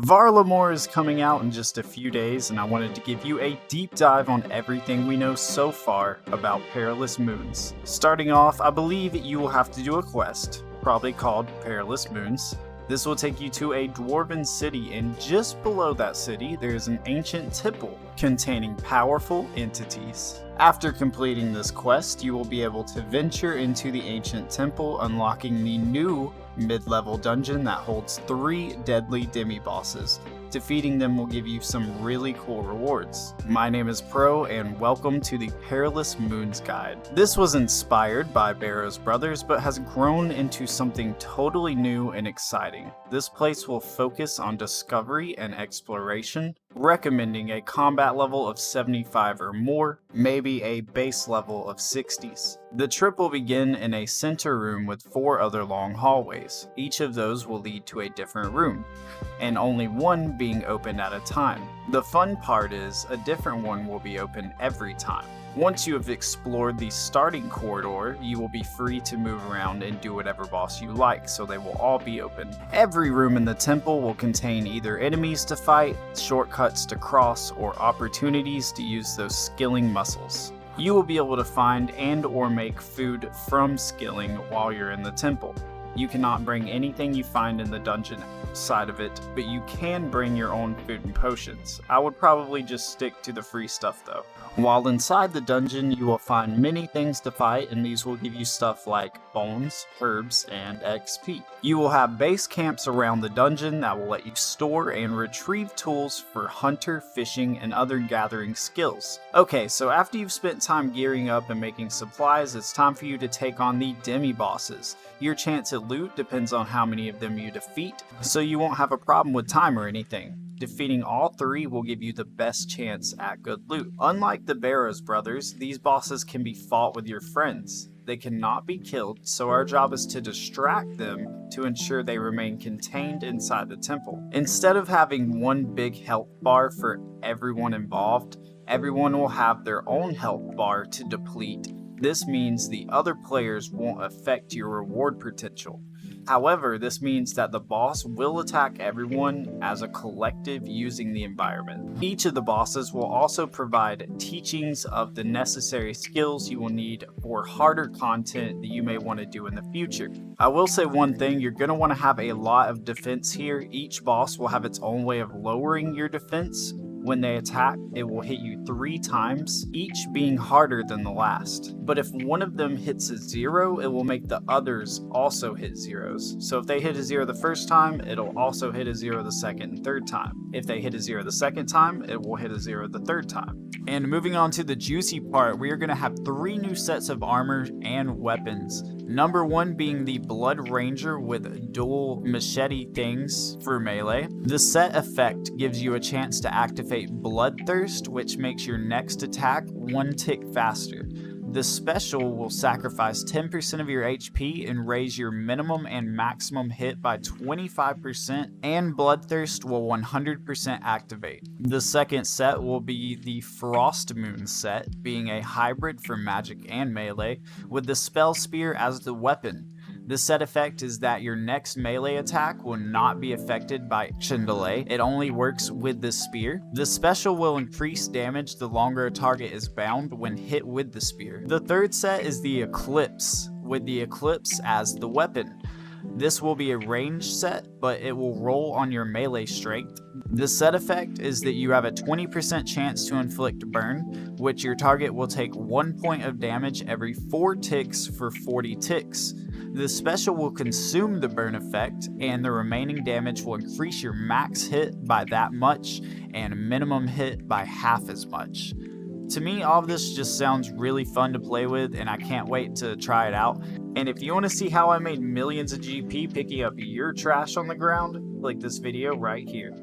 Varlamore is coming out in just a few days, and I wanted to give you a deep dive on everything we know so far about Perilous Moons. Starting off, I believe you will have to do a quest, probably called Perilous Moons. This will take you to a dwarven city, and just below that city there is an ancient temple containing powerful entities. After completing this quest, you will be able to venture into the ancient temple, unlocking the new mid-level dungeon that holds 3 deadly demi-bosses. Defeating them will give you some really cool rewards. My name is Pro, and welcome to the Perilous Moons Guide. This was inspired by Barrow's Brothers, but has grown into something totally new and exciting. This place will focus on discovery and exploration, recommending a combat level of 75 or more, maybe a base level of 60s. The trip will begin in a center room with 4 other long hallways. Each of those will lead to a different room, and only one being opened at a time. The fun part is, a different one will be open every time. Once you have explored the starting corridor, you will be free to move around and do whatever boss you like, so they will all be open. Every room in the temple will contain either enemies to fight, shortcuts to cross, or opportunities to use those skilling muscles. You will be able to find and or make food from skilling while you're in the temple. You cannot bring anything you find in the dungeon side of it, but you can bring your own food and potions. I would probably just stick to the free stuff though. While inside the dungeon, you will find many things to fight, and these will give you stuff like bones, herbs, and XP. You will have base camps around the dungeon that will let you store and retrieve tools for hunter, fishing, and other gathering skills. Okay, so after you've spent time gearing up and making supplies, it's time for you to take on the demi-bosses. Your chance at loot depends on how many of them you defeat, so you won't have a problem with time or anything. Defeating all 3 will give you the best chance at good loot. Unlike the Barrow's Brothers, these bosses can be fought with your friends. They cannot be killed, so our job is to distract them to ensure they remain contained inside the temple. Instead of having one big health bar for everyone involved, everyone will have their own health bar to deplete. This means the other players won't affect your reward potential. However, this means that the boss will attack everyone as a collective using the environment. Each of the bosses will also provide teachings of the necessary skills you will need for harder content that you may want to do in the future. I will say one thing, you're going to want to have a lot of defense here. Each boss will have its own way of lowering your defense. When they attack, it will hit you 3 times, each being harder than the last. But if one of them hits a 0, it will make the others also hit 0s. So if they hit a 0 the first time, it'll also hit a 0 the second and third time. If they hit a 0 the second time, it will hit a 0 the third time. And moving on to the juicy part, we are going to have 3 new sets of armor and weapons. Number 1 being the Blood Ranger with dual machete things for melee. The set effect gives you a chance to activate Bloodthirst, which makes your next attack 1 tick faster. The special will sacrifice 10% of your HP and raise your minimum and maximum hit by 25%, and Bloodthirst will 100% activate. The second set will be the Frost Moon set, being a hybrid for magic and melee, with the Spell Spear as the weapon. The set effect is that your next melee attack will not be affected by action delay. It only works with the spear. The special will increase damage the longer a target is bound when hit with the spear. The third set is the Eclipse, with the Eclipse as the weapon. This will be a ranged set, but it will roll on your melee strength. The set effect is that you have a 20% chance to inflict burn, which your target will take 1 point of damage every 4 ticks for 40 ticks. The special will consume the burn effect, and the remaining damage will increase your max hit by that much and minimum hit by half as much. To me, all of this just sounds really fun to play with, and I can't wait to try it out. And if you want to see how I made millions of GP picking up your trash on the ground, click this video right here.